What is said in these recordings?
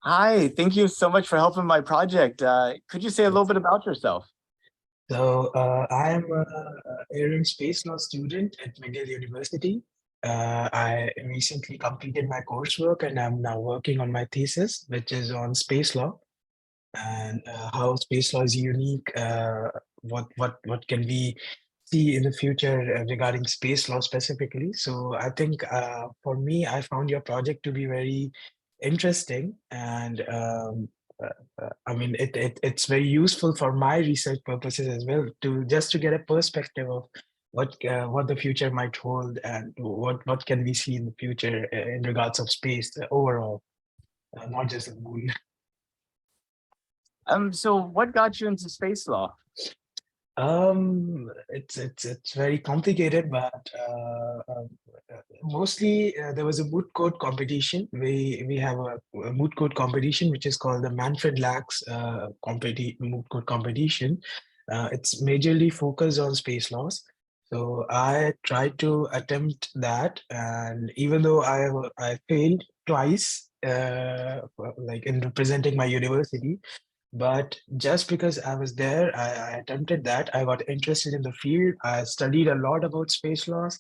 Hi, thank you so much for helping my project. Could you say a little bit about yourself? I'm a air and space law student at McGill University. I recently completed my coursework and I'm now working on my thesis, which is on space law and how space law is unique. What can we see in the future regarding space law specifically? So I think for me, I found your project to be very interesting and uh, I mean it's very useful for my research purposes as well to just to get a perspective of what the future might hold and what can we see in the future in regards of space overall, not just the moon. So what got you into space law? It's very complicated, but mostly there was a moot court competition. We have a moot court competition which is called the Manfred Lachs moot court competition. It's majorly focused on space laws. So I tried to attempt that, and even though I failed twice, like in representing my university, but just because I was there, I attempted that. I got interested in the field. I studied a lot about space laws.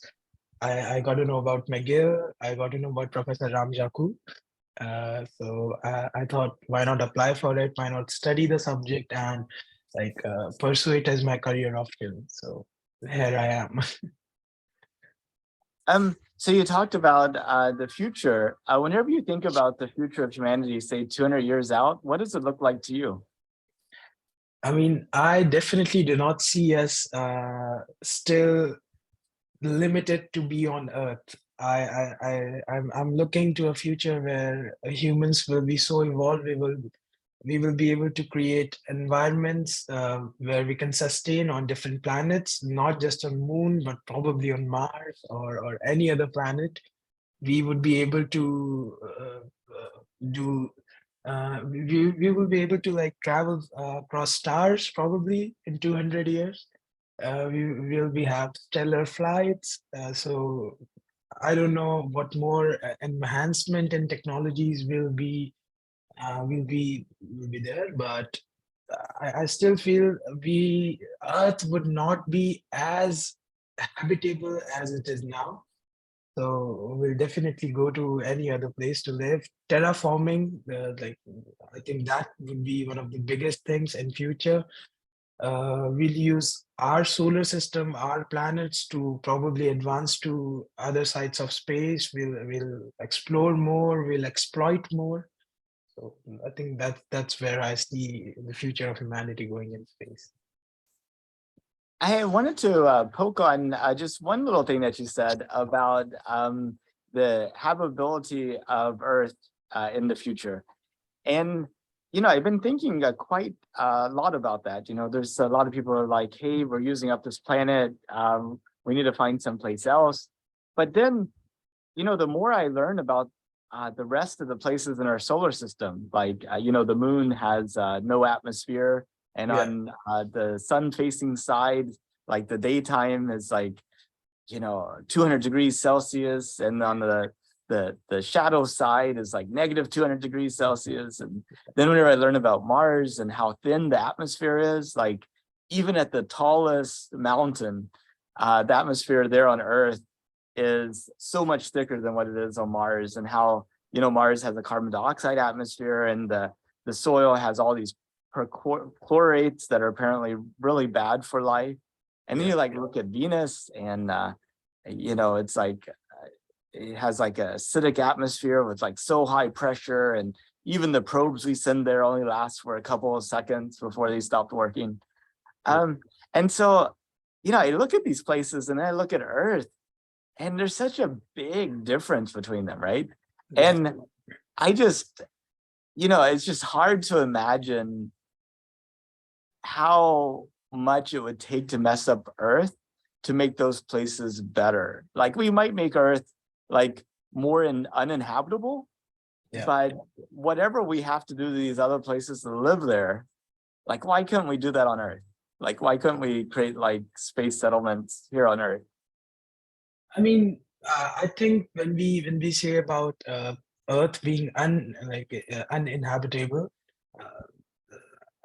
I got to know about McGill. I got to know about Professor Ram Jaku. I thought, why not apply for it? Why not study the subject and pursue it as my career option? So here I am. So you talked about the future. Whenever you think about the future of humanity, say 200 years out, what does it look like to you? I mean, I definitely do not see us still limited to be on Earth. I'm looking to a future where humans will be so evolved. We will be able to create environments where we can sustain on different planets, not just on Moon, but probably on Mars or any other planet. We would be able to do. We will be able to like travel across stars probably in 200 years. We will be have stellar flights. So I don't know what more enhancement and technologies will be there, but I still feel we Earth would not be as habitable as it is now. So we'll definitely go to any other place to live. Terraforming, I think that would be one of the biggest things in future. We'll use our solar system, our planets to probably advance to other sides of space. We'll explore more, we'll exploit more. So I think that's where I see the future of humanity going in space. I wanted to poke on just one little thing that you said about the habitability of Earth in the future. And, I've been thinking quite a lot about that. There's a lot of people are like, hey, we're using up this planet. We need to find someplace else. But then, the more I learn about the rest of the places in our solar system, like, the moon has no atmosphere. And Yeah. on the sun facing side, like the daytime is like, 200 degrees Celsius. And on the shadow side is like negative 200 degrees Celsius. And then whenever I learn about Mars and how thin the atmosphere is, like even at the tallest mountain, the atmosphere there on Earth is so much thicker than what it is on Mars, and how, Mars has a carbon dioxide atmosphere, and the soil has all these perchlorates that are apparently really bad for life. And then Yeah. you like look at Venus, and it's like it has like a acidic atmosphere with like so high pressure, and even the probes we send there only last for a couple of seconds before they stopped working. Yeah. um and so, I look at these places and I look at Earth, and there's such a big difference between them, right? Yeah. And I just, it's just hard to imagine how much it would take to mess up Earth to make those places better. Like we might make Earth like more uninhabitable, Yeah. but whatever we have to do to these other places to live there, like why couldn't we do that on Earth? Like why couldn't we create like space settlements here on Earth? I mean, I think when we say about Earth being uninhabitable,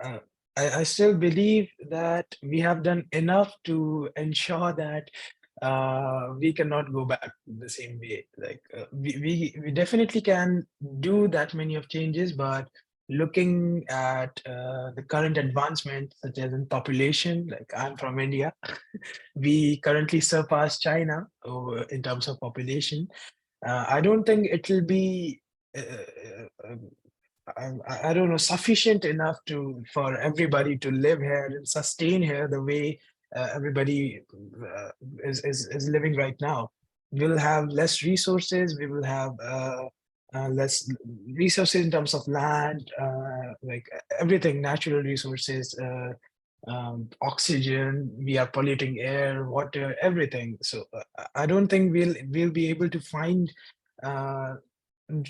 uh, I still believe that we have done enough to ensure that we cannot go back the same way. Like we definitely can do that many of changes, but looking at the current advancement, such as in population, like I'm from India, we currently surpass China in terms of population. I don't think it will be. I don't know, sufficient enough to for everybody to live here and sustain here the way everybody is living right now. We'll have less resources. We will have less resources in terms of land, like everything, natural resources, oxygen. We are polluting air, water, everything. So I don't think we'll be able to find. Uh,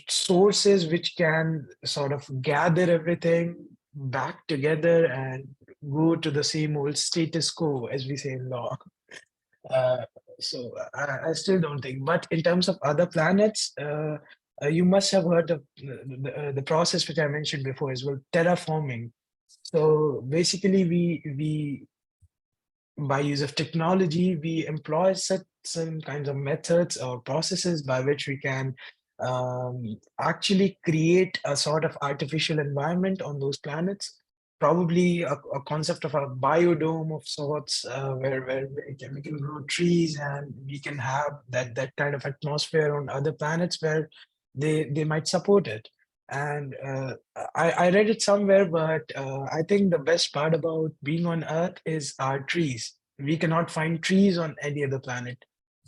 Sources which can sort of gather everything back together and go to the same old status quo, as we say in law. Uh, so I still don't think. But in terms of other planets, you must have heard of the process which I mentioned before as well, terraforming. So basically, we by use of technology, we employ certain kinds of methods or processes by which we can actually create a sort of artificial environment on those planets. Probably a concept of a biodome of sorts, where we can grow trees and we can have that kind of atmosphere on other planets where they might support it. And I read it somewhere, but I think the best part about being on Earth is our trees. We cannot find trees on any other planet.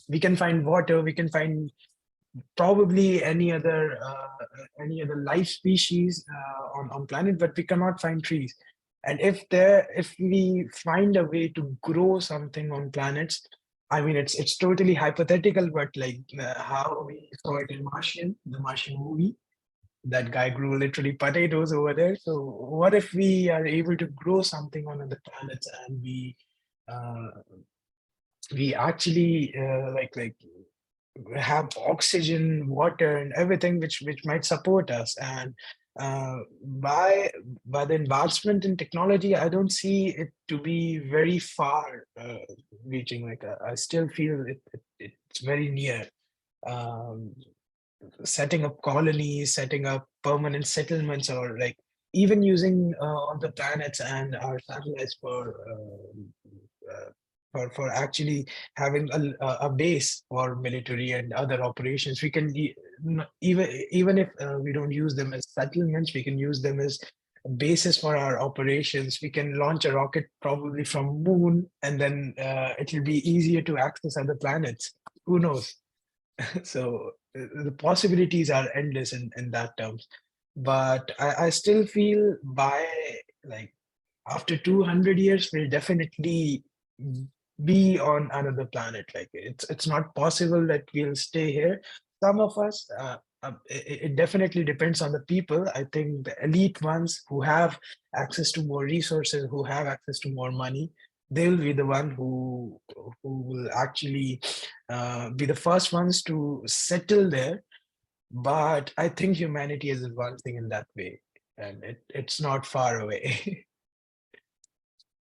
We can find water, we can find probably any other life species on planet, but we cannot find trees. And if we find a way to grow something on planets, I mean, it's totally hypothetical, but like how we saw it in the Martian movie, that guy grew literally potatoes over there. So what if we are able to grow something on other planets and uh, we actually like have oxygen, water, and everything which might support us. And uh, by by the advancement in technology, I don't see it to be very far reaching. Like I still feel it's very near. Um, Setting up colonies, setting up permanent settlements, or like even using on the planets and our satellites for actually having a base for military and other operations. We can even if we don't use them as settlements, we can use them as bases for our operations. We can launch a rocket probably from moon, and then it will be easier to access other planets. Who knows? So the possibilities are endless in that terms. But I still feel by like after 200 years we'll definitely be on another planet. Like it's not possible that we'll stay here. Some of us, it definitely depends on the people. I think the elite ones who have access to more resources, who have access to more money, they'll be the one who will actually be the first ones to settle there. But I think humanity is advancing in that way, and it's not far away.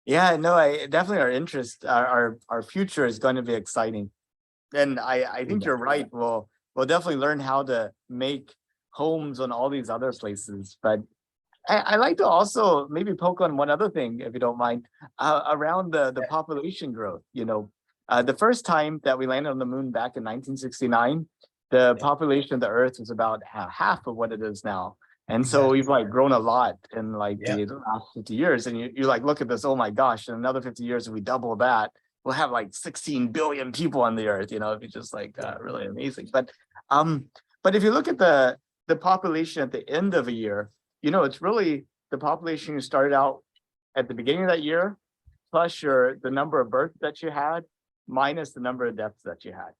Yeah, no, I definitely our interest, our future is going to be exciting. And I think you're right. We'll definitely learn how to make homes on all these other places. But I like to also maybe poke on one other thing, if you don't mind, around the population growth. The first time that we landed on the moon back in 1969, the Yeah, population of the Earth was about half of what it is now. And so exactly. we've like grown a lot in like Yeah, the last 50 years. And you like look at this, oh my gosh, in another 50 years, if we double that, we'll have like 16 billion people on the Earth. It'd be just like really amazing. Um, but if you look at the population at the end of a year, it's really the population you started out at the beginning of that year, plus the number of births that you had, minus the number of deaths that you had,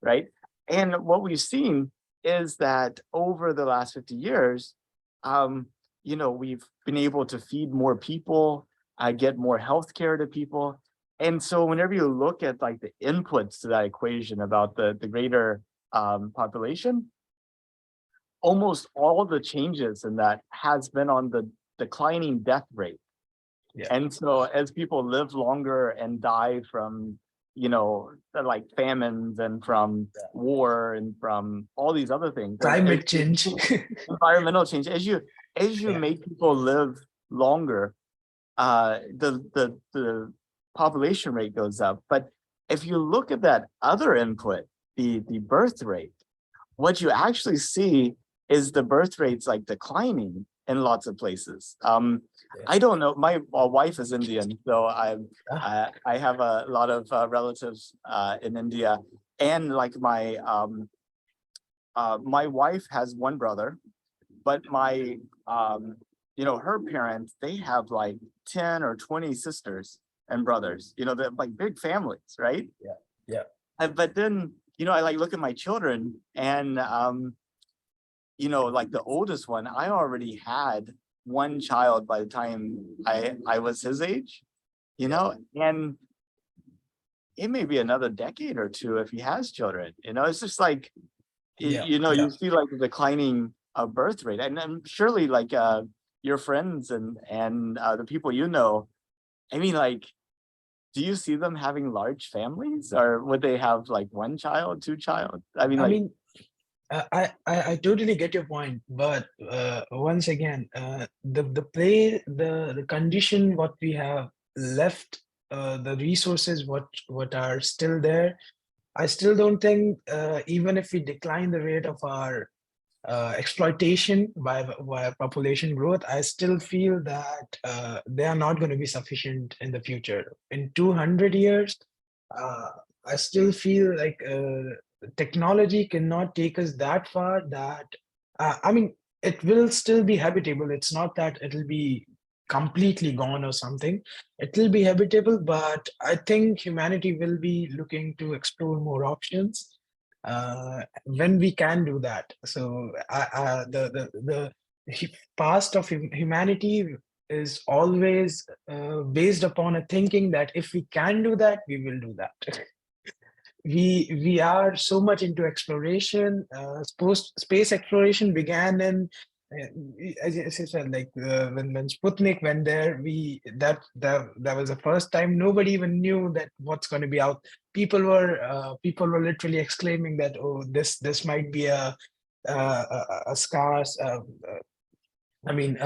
right? And what we've seen is that over the last 50 years, we've been able to feed more people, get more healthcare to people. And so whenever you look at like the inputs to that equation about the greater population, almost all the changes in that has been on the declining death rate. Yeah. And so as people live longer and die from, like famines and from war and from all these other things, Climate change. environmental change, as you Yeah. make people live longer, the population rate goes up. But if you look at that other input, the birth rate, what you actually see is the birth rates like declining in lots of places. I don't know. My wife is Indian, so I have a lot of relatives in India, and like my wife has one brother, but my her parents, they have like 10 or 20 sisters and brothers. They're like big families, right? Yeah. Yeah. But then I like look at my children, and like the oldest one, I already had one child by the time I was his age, and it may be another decade or two if he has children. It's just like Yeah. you see like the declining birth rate, and surely like your friends and the people I mean, like, do you see them having large families, or would they have like one child, two child? I mean, I like, mean, I totally get your point, but once again, the condition what we have left, the resources what are still there. I still don't think, even if we decline the rate of our exploitation by population growth, I still feel that they are not going to be sufficient in the future. In 200 years, uh, I still feel like technology cannot take us that far that, I mean, it will still be habitable. It's not that it'll be completely gone or something. It will be habitable, but I think humanity will be looking to explore more options when we can do that. So the past of humanity is always based upon a thinking that if we can do that, we will do that. We are so much into exploration. Space exploration began in, as I said, like when Sputnik went there, that was the first time nobody even knew that what's going to be out. People were literally exclaiming that, oh, this might be a scarce. I mean,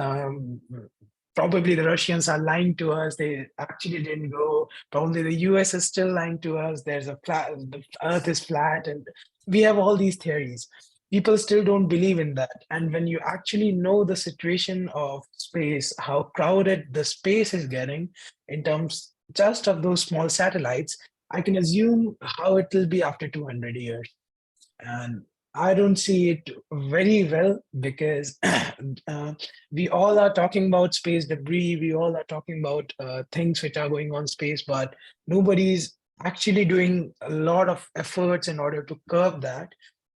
probably the Russians are lying to us. They actually didn't go. Probably the US is still lying to us. There's a flat, the Earth is flat, and we have all these theories. People still don't believe in that. And when you actually know the situation of space, how crowded the space is getting in terms just of those small satellites, I can assume how it will be after 200 years. And I don't see it very well because we all are talking about space debris. We all are talking about things which are going on space, but nobody's actually doing a lot of efforts in order to curb that.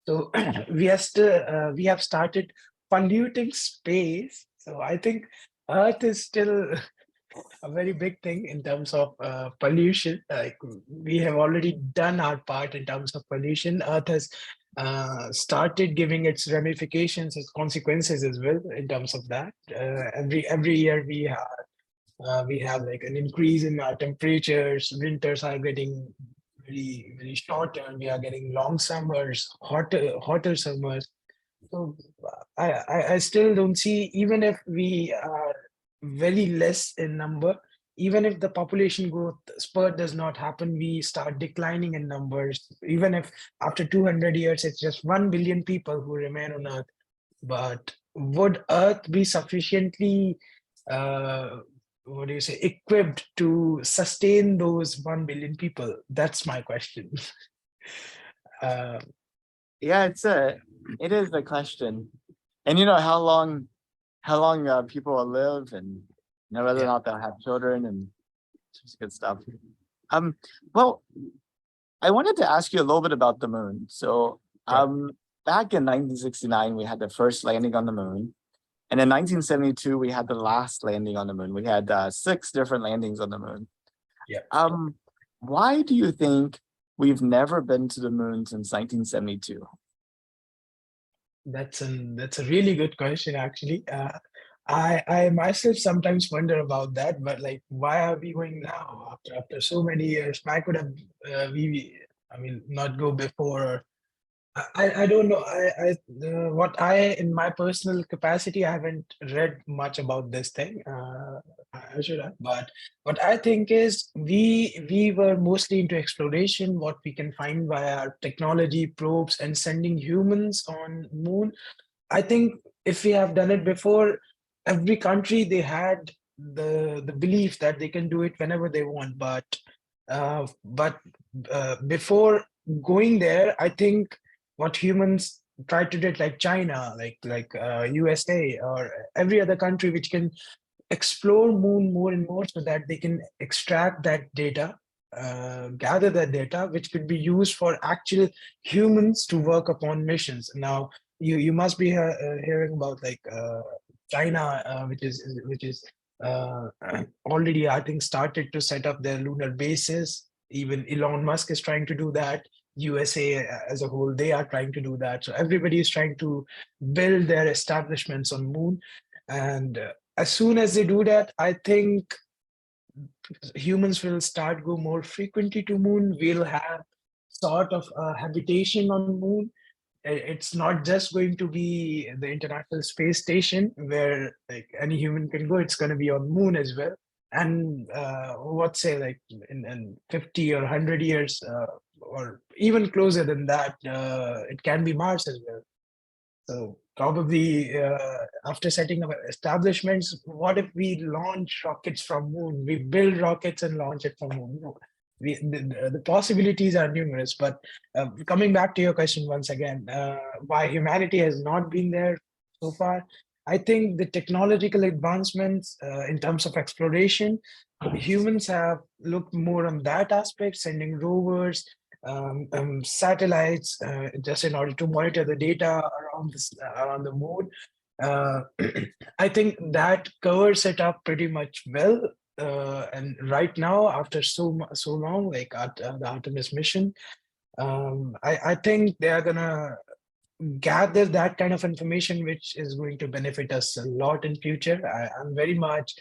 So we have started polluting space. So I think Earth is still a very big thing in terms of pollution. Like we have already done our part in terms of pollution. Earth has started giving its ramifications, its consequences as well in terms of that. Every year we have like an increase in our temperatures. Winters are getting very shorter. We are getting long summers, hotter summers. So I still don't see, even if we are very less in number, even if the population growth spurt does not happen, we start declining in numbers. Even if after 200 years, it's just 1 billion people who remain on Earth. But would Earth be sufficiently, what do you say, equipped to sustain those 1 billion people? That's my question. uh, yeah, it is a question. And how long people will live, and whether or yeah, not they'll have children, and just good stuff. Well, I wanted to ask you a little bit about the moon. So, yeah, back in 1969, we had the first landing on the moon. And in 1972, we had the last landing on the moon. We had 6 different landings on the moon. yeah. Why do you think we've never been to the moon since 1972? That's a really good question, actually. I myself sometimes wonder about that, but like, why are we going now after so many years? Why could have I mean, not go before? Or I don't know. What I, in my personal capacity, I haven't read much about this thing. I should have, but what I think is we were mostly into exploration, what we can find via technology, probes, and sending humans on moon. I think if we have done it before, every country they had the belief that they can do it whenever they want. But before going there, I think what humans try to do, it like China, like USA or every other country which can explore moon more and more so that they can extract that data, gather that data, which could be used for actual humans to work upon missions. Now, you must be hearing about like China, which is uh, already, I think, started to set up their lunar bases. Even Elon Musk is trying to do that. USA as a whole, they are trying to do that. So everybody is trying to build their establishments on moon. And as soon as they do that, I think humans will start go more frequently to moon. We'll have sort of a habitation on moon. It's not just going to be the International Space Station where like any human can go. It's going to be on moon as well. And what say like in 50 or 100 years, or even closer than that, it can be Mars as well. So probably after setting up establishments, what if we launch rockets from moon? We build rockets and launch it from moon. No, the possibilities are numerous. But coming back to your question once again, why humanity has not been there so far? I think the technological advancements in terms of exploration, humans have looked more on that aspect, sending rovers, satellites, just in order to monitor the data around the moon. Uh, I think that covers it up pretty much well. And right now, after so long, like the Artemis mission, I think they are gonna gather that kind of information, which is going to benefit us a lot in future. I'm very much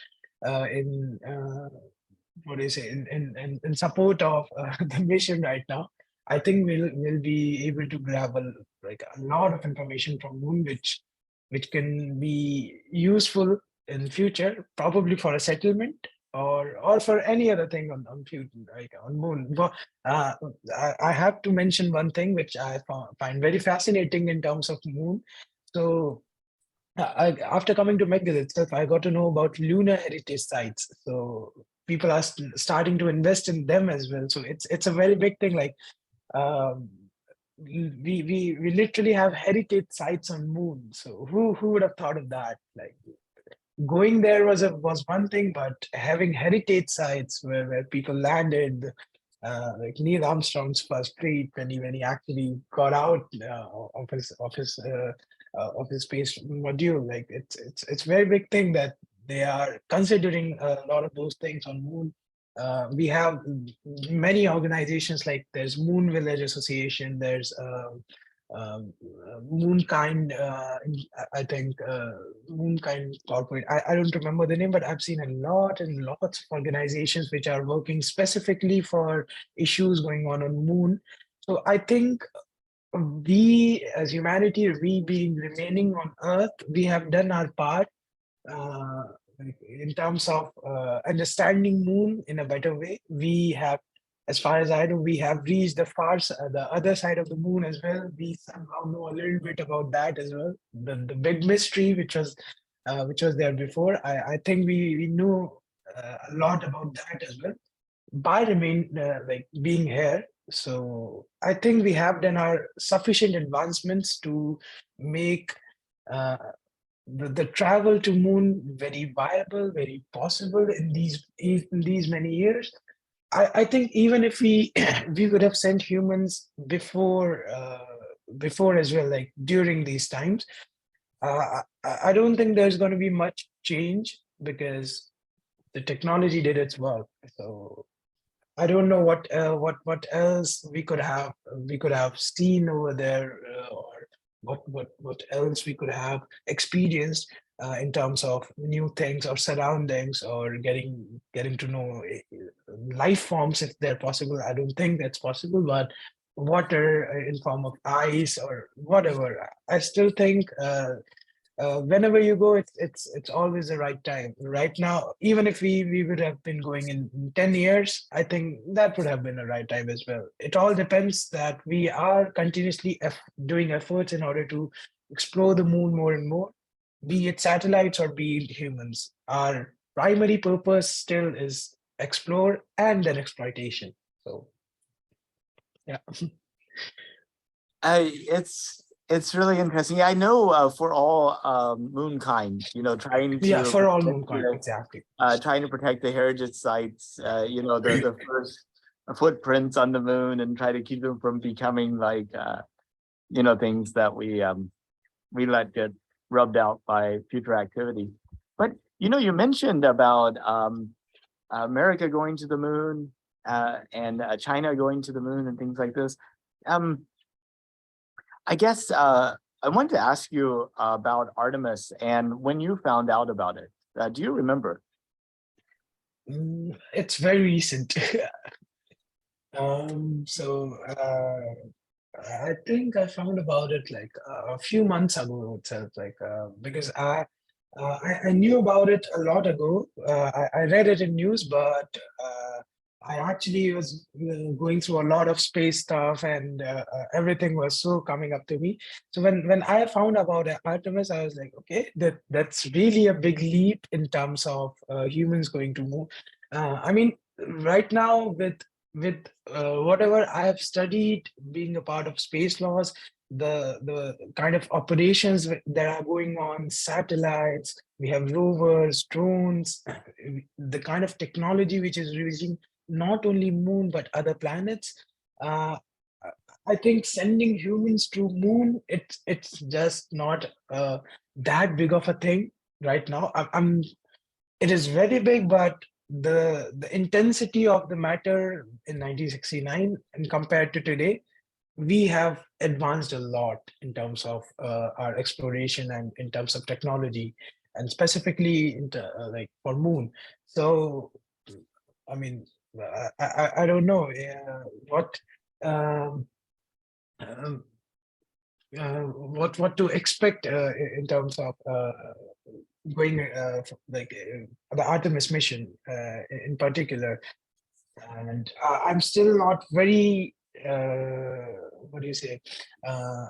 in what do you say in support of the mission right now. I think we'll be able to grab like a lot of information from moon, which can be useful in future, probably for a settlement or for any other thing on future, like on moon. But uh, I have to mention one thing which I find very fascinating in terms of moon. So after coming to Megas itself, I got to know about lunar heritage sites. So people are starting to invest in them as well. So it's a very big thing. Like um, we literally have heritage sites on moon. So who would have thought of that? Like going there was one thing, but having heritage sites where people landed, like Neil Armstrong's first flight when he actually got out of his space module, like it's very big thing that they are considering a lot of those things on moon. We have many organizations, like there's Moon Village Association, there's Moonkind, I think Moonkind Corporate. I don't remember the name, but I've seen a lot and lots of organizations which are working specifically for issues going on Moon. So I think we as humanity, we being remaining on Earth, we have done our part uh, like, in terms of understanding moon in a better way. We have, as far as I know, we have reached the other side of the moon as well. We somehow know a little bit about that as well. The big mystery which was there before. I think we knew a lot about that as well by remain like being here. So I think we have done our sufficient advancements to make uh, the travel to moon very viable, very possible in these many years. I think even if we we would have sent humans before as well, like during these times, I don't think there's going to be much change because the technology did its work. So I don't know what else we could have seen over there or what else we could have experienced in terms of new things or surroundings or getting to know life forms if they're possible. I don't think that's possible, but water in form of ice or whatever. I still think whenever you go, it's always the right time. Right now, even if we would have been going in 10 years, I think that would have been the right time as well. It all depends that we are continuously doing efforts in order to explore the moon more and more, be it satellites or be it humans. Our primary purpose still is explore and then exploitation. So yeah. It's really interesting. I know for all moonkind, trying Yeah, to for all protect moonkind, exactly. trying to protect the heritage sites, the first footprints on the moon, and try to keep them from becoming like things that we let get rubbed out by future activity. But you mentioned about America going to the moon and China going to the moon and things like this. Um, I guess I wanted to ask you about Artemis and when you found out about it. Do you remember? It's very recent. So I think I found about it like a few months ago itself, like because I knew about it a lot ago. I read it in news, but I actually was going through a lot of space stuff, and everything was so coming up to me. So when I found about Artemis, I was like, okay, that's really a big leap in terms of humans going to moon. I mean, right now with whatever I have studied, being a part of space laws, the kind of operations that are going on, satellites, we have rovers, drones, the kind of technology which is reaching not only moon but other planets. Uh, I think sending humans to moon, it's just not that big of a thing right now. It is very big, but the intensity of the matter in 1969 and compared to today, we have advanced a lot in terms of our exploration and in terms of technology, and specifically like for moon. So I mean, I don't know what um, um, what to expect in terms of going like the Artemis mission in particular. And I'm still not very what do you say uh,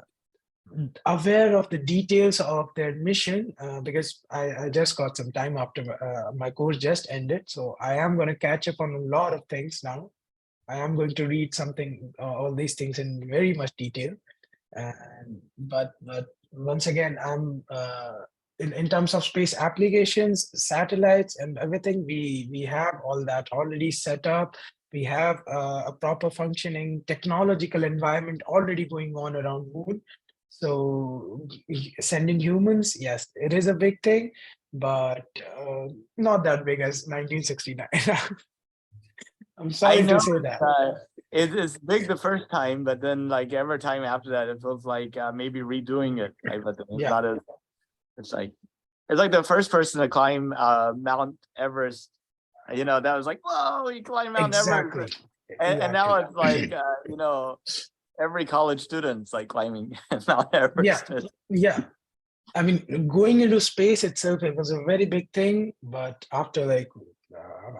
aware of the details of their mission because I just got some time after my course just ended, so I am going to catch up on a lot of things now. I am going to read something all these things in very much detail. And but once again, I'm in terms of space applications, satellites and everything, we have all that already set up. We have a proper functioning technological environment already going on around moon. So sending humans, yes, it is a big thing, but not that big as 1969. I'm I sorry know to say that. it's big the first time, but then like every time after that, it feels like maybe redoing it type of thing. It's Yeah, not as it's like the first person to climb Mount Everest. That was like, whoa, he climbed Mount Everest, exactly. and now Exactly. it's like every college student's like climbing Mount Yeah, Everest. yeah. I mean, going into space itself, it was a very big thing. But after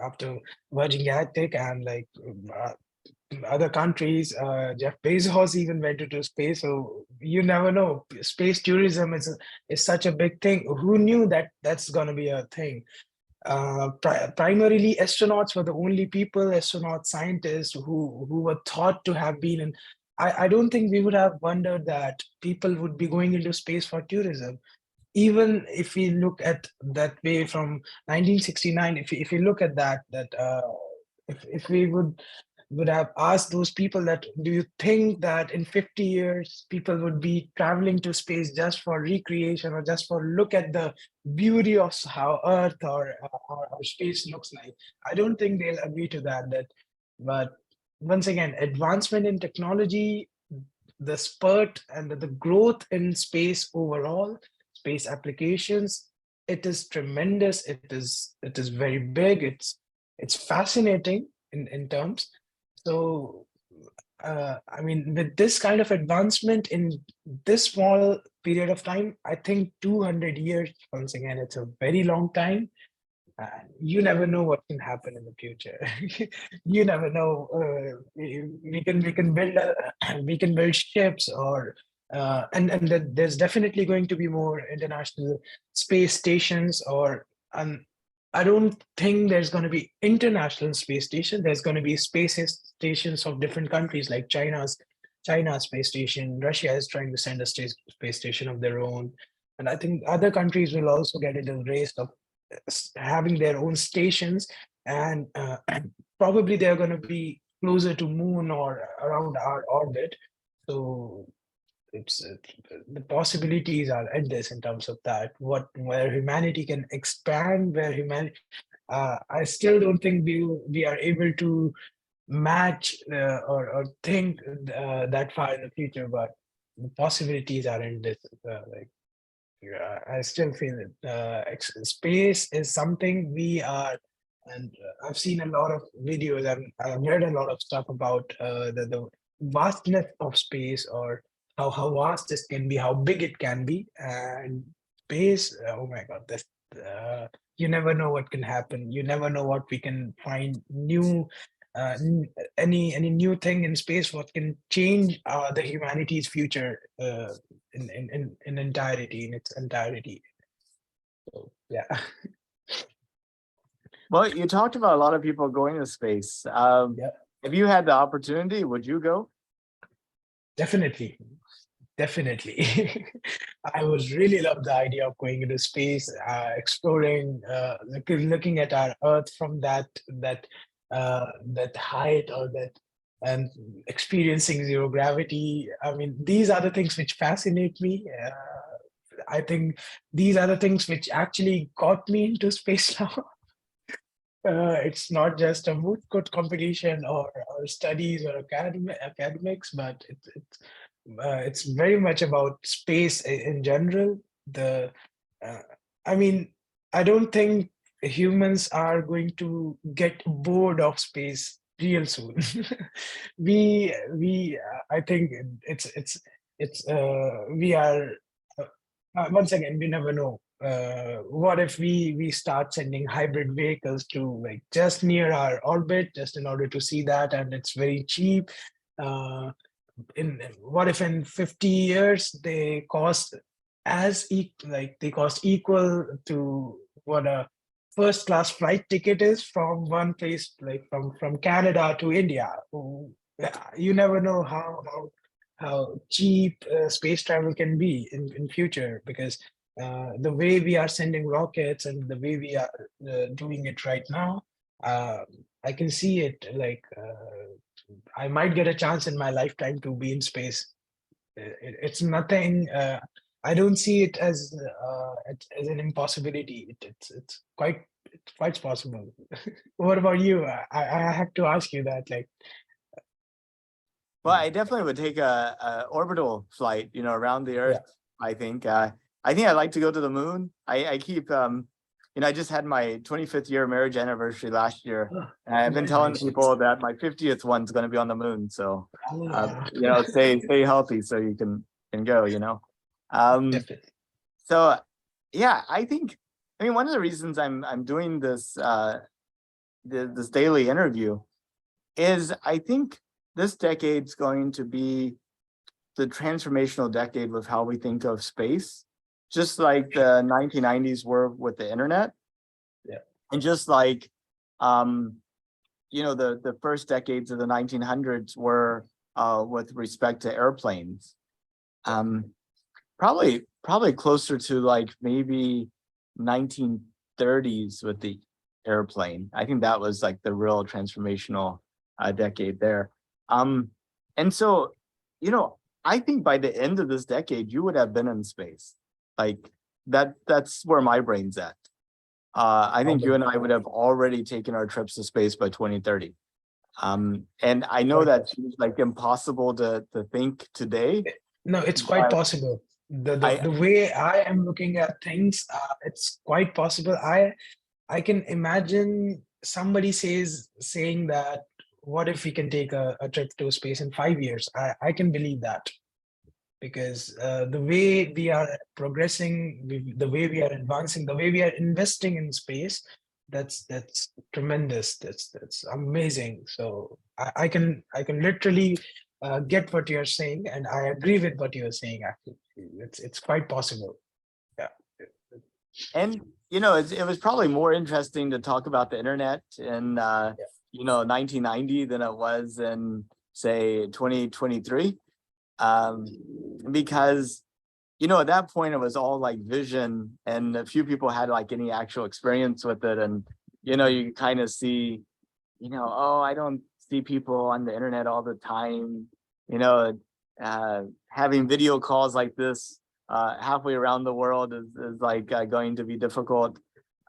after Virgin Galactic and uh, other countries, Jeff Bezos even went into space. So you never know. Space tourism is such a big thing. Who knew that that's going to be a thing? Primarily astronauts were the only people, astronauts, scientists who were thought to have been in. I don't think we would have wondered that people would be going into space for tourism. Even if we look at that way from 1969, if we look at that if we would have asked those people that, do you think that in 50 years people would be traveling to space just for recreation or just for look at the beauty of how earth or space looks like? I don't think they'll agree to that. But once again, advancement in technology, the spurt and the growth in space overall, space applications, it is tremendous. It is very big. It's fascinating in terms. So I mean, with this kind of advancement in this small period of time, I think 200 years, once again, it's a very long time. You never know what can happen in the future. You never know. We can build we can build ships, or and there's definitely going to be more international space stations. Or I don't think there's going to be international space station. There's going to be space stations of different countries, like China's space station. Russia is trying to send a space station of their own, and I think other countries will also get into the race of having their own stations, and probably they're going to be closer to moon or around our orbit. So it's the possibilities are endless in terms of that, where humanity can expand, where humanity I still don't think we are able to match or think that far in the future, but the possibilities are endless. Like, yeah, I still feel it. Space is something we are, and I've seen a lot of videos and I've read a lot of stuff about the vastness of space, or how vast this can be, how big it can be, and space. Oh my God, this you never know what can happen. You never know what we can find new. Any new thing in space what can change the humanity's future in entirety, in its entirety. So yeah. Well, you talked about a lot of people going to space. Yeah, If you had the opportunity, would you go? definitely. I would really love the idea of going into space, exploring, looking at our Earth from that height, or that, and experiencing zero gravity. I mean, these are the things which fascinate me. I think these are the things which actually got me into space now. It's not just a moot court competition, or studies or academics, but it's very much about space in general. The uh, I mean, I don't think humans are going to get bored of space real soon. I think we are once again, we never know. What if we start sending hybrid vehicles to, like, just near our orbit, just in order to see that, and it's very cheap. Uh, in What if in 50 years they cost like they cost equal to what a first class flight ticket is from one place, like from Canada to India. Yeah, you never know how cheap space travel can be in future, because the way we are sending rockets and the way we are doing it right now, uh, I can see it, like I might get a chance in my lifetime to be in space. It's nothing. I don't see it as an impossibility. It's quite possible. What about you? I have to ask you that. Like, Well, I definitely would take a orbital flight, around the yeah. Earth. I think. I think I'd like to go to the moon. I keep, I just had my 25th year marriage anniversary last year, Oh, and I've been telling congratulations. people that my 50th one's going to be on the moon. So, Ah, stay healthy so you can go. Um, definitely. so yeah, I mean, one of the reasons I'm doing this daily interview is I think this decade's going to be the transformational decade with how we think of space, just like the 1990s were with the internet, Yeah. and just like the first decades of the 1900s were with respect to airplanes. Um, probably closer to like maybe 1930s with the airplane. I think that was like the real transformational decade there. And so, I think by the end of this decade, you would have been in space. Like that's where my brain's at. I think you and I would have already taken our trips to space by 2030. And I know Quite that possible. seems like impossible to think today, No, it's quite but possible. I, The way I am looking at things, it's quite possible. I can imagine somebody saying that, what if we can take a trip to space in 5 years? I can believe that, because the way we are progressing, the way we are advancing, the way we are investing in space, that's tremendous. That's amazing. So I can literally get what you're saying, and I agree with what you're saying. Actually, it's quite possible. Yeah. and it was probably more interesting to talk about the internet in 1990 than it was in, say, 2023, because at that point it was all like vision, and a few people had like any actual experience with it, and you kind of see, oh, I don't see people on the internet all the time, you know having video calls like this halfway around the world is like going to be difficult.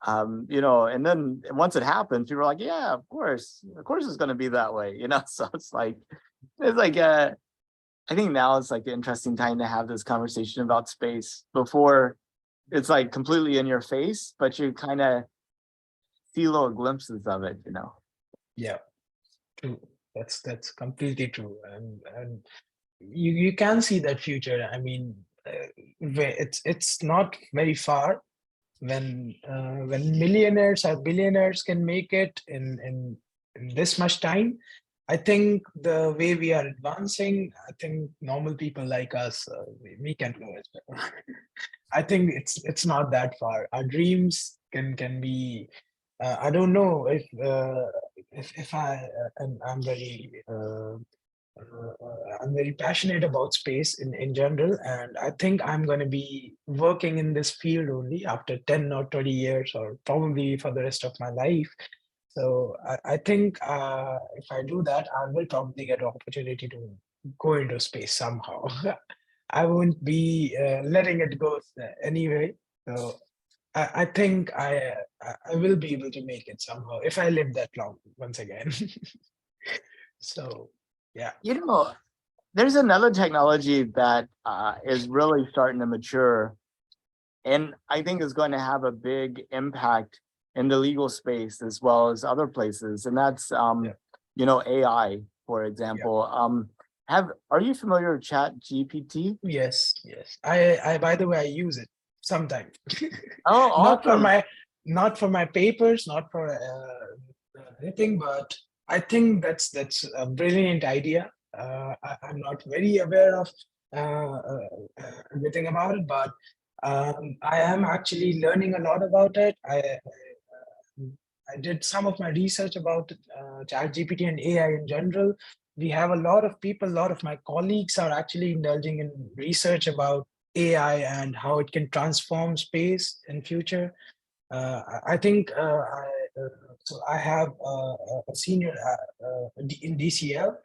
And then once it happens, people are like, yeah, of course it's going to be that way, so it's like I think now it's like an interesting time to have this conversation about space. Before, it's like completely in your face, but you kind of see little glimpses of it. Yeah, true. That's completely true. And you can see that future. I mean, where it's not very far when millionaires or billionaires can make it in this much time. I think the way we are advancing, I think normal people like us, we can do it. I think it's not that far. Our dreams can be. I don't know if I'm very I'm very passionate about space in general, and I think I'm going to be working in this field only after 10 or 20 years, or probably for the rest of my life. So I think if I do that, I will probably get an opportunity to go into space somehow. I won't be letting it go anyway. So I think I will be able to make it somehow if I live that long once again. So yeah. you know there's another technology that is really starting to mature, and I think is going to have a big impact in the legal space as well as other places, and that's Yeah. AI, for Yeah. example. Are you familiar with Chat GPT? Yes, yes. I by the way, I use it sometimes. Oh, Not for awesome. my papers, not for anything, but I think that's a brilliant idea. I'm not very aware of everything about it, but I am actually learning a lot about it. I did some of my research about ChatGPT and AI in general. We have a lot of people, a lot of my colleagues are actually indulging in research about AI and how it can transform space in future. I think so. I have a senior in DCL.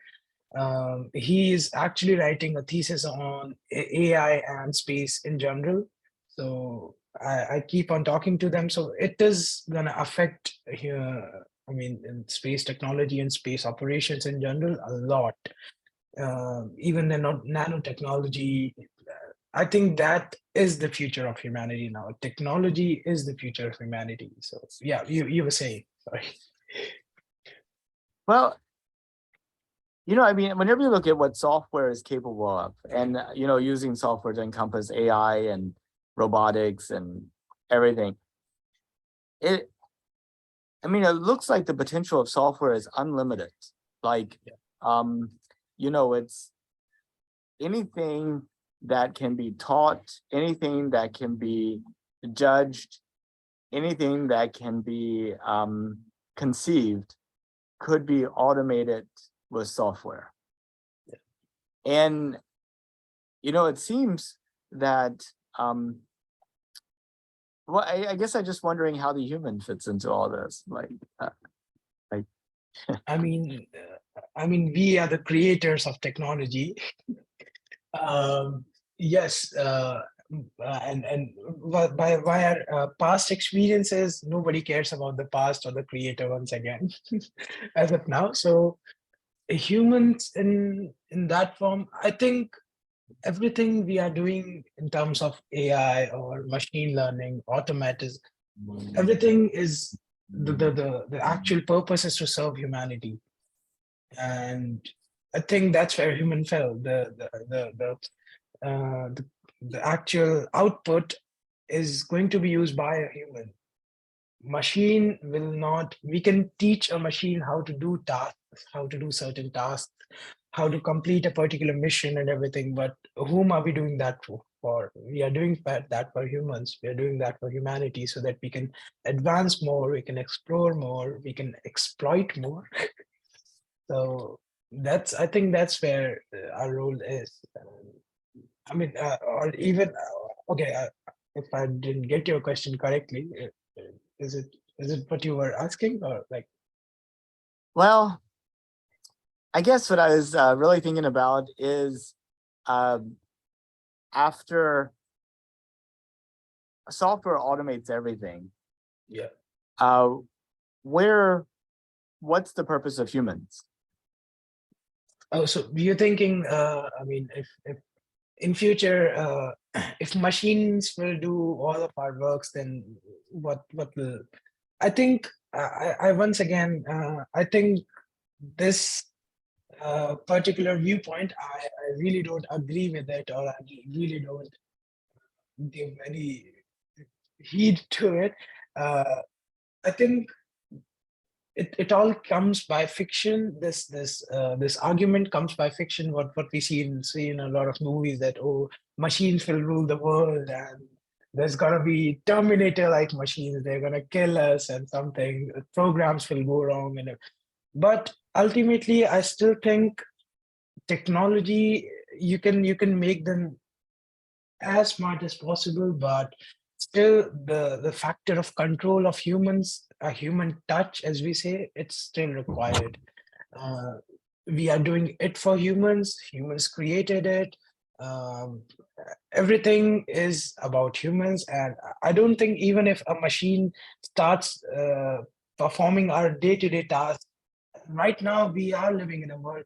He is actually writing a thesis on AI and space in general. So I keep on talking to them. So it is going to affect here. I mean, in space technology and space operations in general, a lot. Even the nanotechnology. I think that is the future of humanity now. Technology is the future of humanity. So yeah, you were saying. Sorry. Well, I mean, whenever you look at what software is capable of, and using software to encompass AI and robotics and everything, it I mean, it looks like the potential of software is unlimited. Like, Yeah. it's anything that can be taught, anything that can be judged, anything that can be conceived could be automated with software. And, it seems that, well, I guess I'm just wondering how the human fits into all this. Like, We are the creators of technology. Um, yes, and by our past experiences, nobody cares about the past or the creator once again, as of now. So humans in that form, I think everything we are doing in terms of AI or machine learning, automatism, everything is the actual purpose is to serve humanity. And I think that's where human fell. The actual output is going to be used by a human. Machine will not. We can teach a machine how to do tasks, how to do certain tasks, how to complete a particular mission and everything. But whom are we doing that for? We are doing that for humans. We are doing that for humanity so that we can advance more, we can explore more, we can exploit more. So I think that's where our role is. I mean, or even okay, if I didn't get your question correctly, is it what you were asking, or like? Well, I guess what I was really thinking about is um, after software automates everything, Yeah. uh, what's the purpose of humans? Oh, so you're thinking? I mean, if in future, if machines will do all of our works, then what will? I think I once again I think this particular viewpoint, I really don't agree with it, or I really don't give any heed to it. I think it all comes by fiction. This argument comes by fiction. What we see in a lot of movies, that machines will rule the world, and there's gonna be Terminator like machines. They're gonna kill us, and something programs will go wrong. But ultimately, I still think technology, you can make them as smart as possible, but still the factor of control of humans, a human touch, as we say, it's still required. uh, we are doing it for humans. Humans created it. um, Everything is about humans, and I don't think even if a machine starts performing our day-to-day tasks. Right now we are living in a world.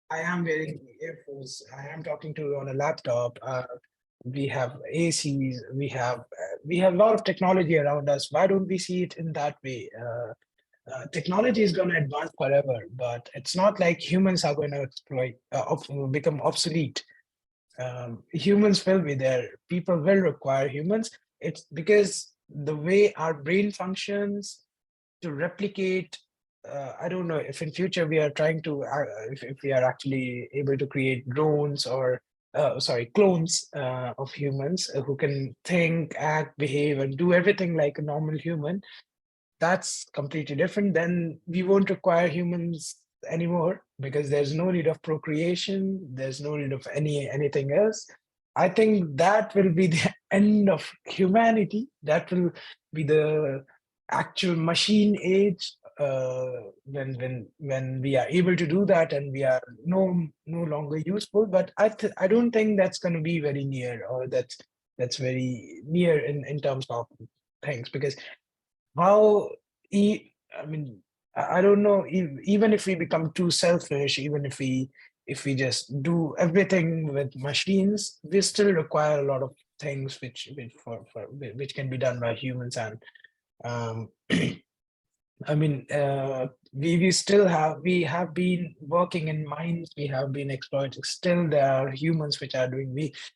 I am wearing earphones. I am talking to you on a laptop. We have ACs. We have a lot of technology around us. Why don't we see it in that way? Technology is going to advance forever, but it's not like humans are going to become obsolete. Humans will be there. People will require humans. It's because the way our brain functions to replicate. I don't know if in future we are trying to, if we are actually able to create drones or, sorry, clones of humans who can think, act, behave, and do everything like a normal human. That's completely different. Then we won't require humans anymore, because there's no need of procreation. There's no need of anything else. I think that will be the end of humanity. That will be the actual machine age, when we are able to do that, and we are no longer useful. But I don't think that's going to be very near, or that's very near in terms of things, because how I mean, I don't know, even if we become too selfish, even if we just do everything with machines, we still require a lot of things which can be done by humans. And um I mean, we have been working in mines, we have been exploiting. Still, there are humans which are doing.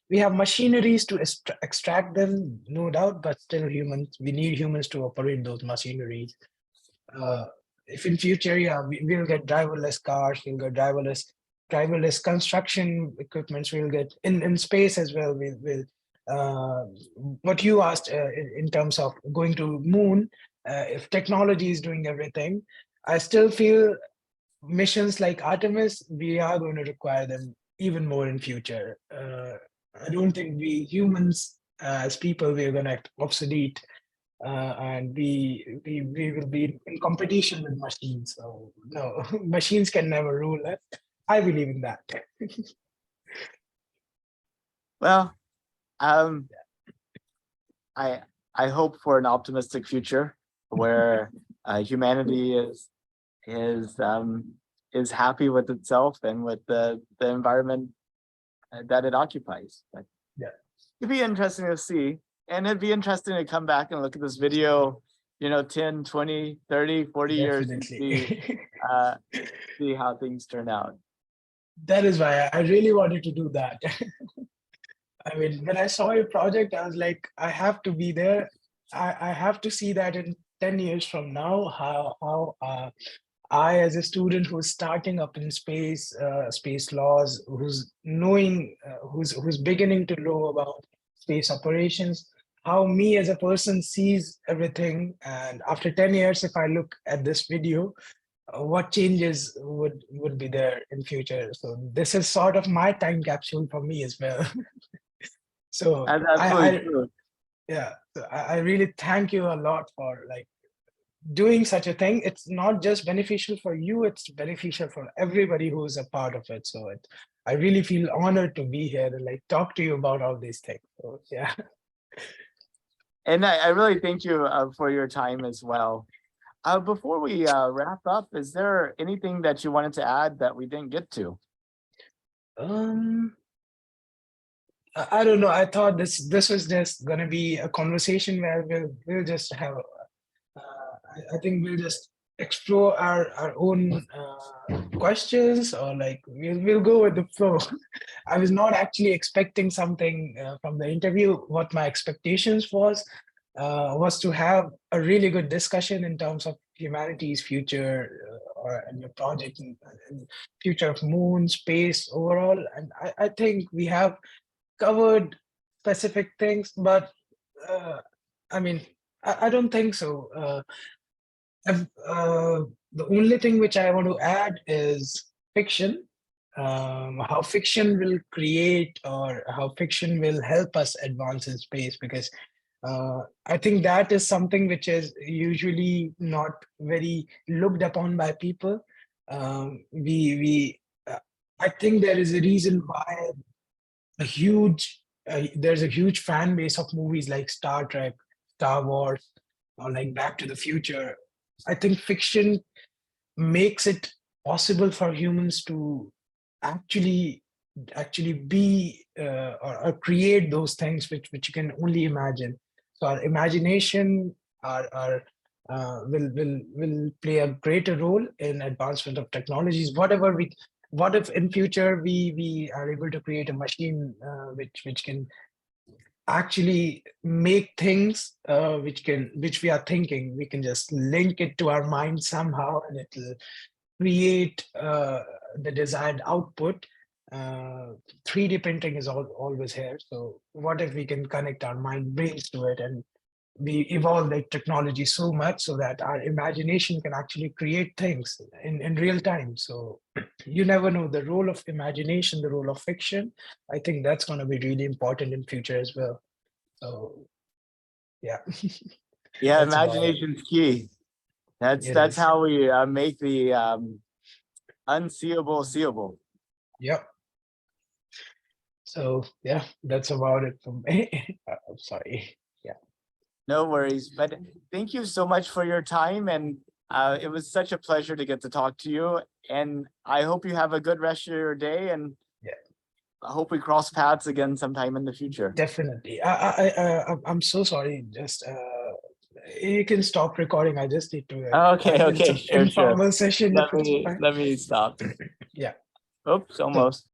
We have machineries to extract them, no doubt, but still humans. We need humans to operate those machineries. Uh, if in future, yeah, we'll get driverless cars, we'll get driverless construction equipments, we'll get in space as well. We'll uh, what you asked in terms of going to moon, if technology is doing everything, I still feel missions like Artemis, we are going to require them even more in future. I don't think we humans as people, we're going to obsolete, and we will be in competition with machines. So no, machines can never rule us. I believe in that. Well, um, I hope for an optimistic future where humanity is happy with itself and with the environment that it occupies. But Yeah, it'd be interesting to see, and it'd be interesting to come back and look at this video, 10, 20, 30, 40 years and definitely. uh, see how things turn out. That is why I really wanted to do that. I mean, when I saw your project, I was like, I have to be there. I have to see that in 10 years from now, how I, as a student who's starting up in space laws, who's knowing, who's beginning to know about space operations, how me as a person sees everything. And after 10 years, if I look at this video, what changes would be there in future. So this is sort of my time capsule for me as well. So That's absolutely I true. yeah, so I really thank you a lot for like doing such a thing. It's not just beneficial for you, it's beneficial for everybody who's a part of it. So I really feel honored to be here and like talk to you about all these things. So yeah. And I really thank you for your time as well. Before we wrap up, is there anything that you wanted to add that we didn't get to? Um I don't know. I thought this was just gonna be a conversation where we'll just have I think we'll just explore our own questions, or like we'll go with the flow. I was not actually expecting something from the interview. What my expectations was to have a really good discussion in terms of humanity's future, or and your project, and future of moon space overall. And I think we have covered specific things, but uh, I mean, I don't think so. The only thing which I want to add is fiction. How fiction will create, or how fiction will help us advance in space, because I think that is something which is usually not very looked upon by people. We I think there is a reason why a huge there's a huge fan base of movies like Star Trek, Star Wars, or like Back to the Future. I think fiction makes it possible for humans to actually be or create those things which you can only imagine. So our imagination our will play a greater role in advancement of technologies. What if in future we are able to create a machine which can actually make things which we are thinking, we can just link it to our mind somehow, and it will create the desired output. uh, 3D printing is always here, so what if we can connect our mind brains to it, and we evolve the technology so much so that our imagination can actually create things in real time. So you never know, the role of imagination, the role of fiction, I think that's going to be really important in future as well. So yeah. Yeah, That's about it. imagination's key. It That's is. how we make the unseeable seeable. Yep. So yeah, that's about it from me. I'm sorry. Yeah. No worries. But thank you so much for your time. And it was such a pleasure to get to talk to you. And I hope you have a good rest of your day. And Yeah, I hope we cross paths again sometime in the future. definitely. I'm so sorry. Just you can stop recording. I just need to. Okay, It's okay, an sure, sure. informal session. If Let it's me fine. let me stop. Yeah. Oops, So almost.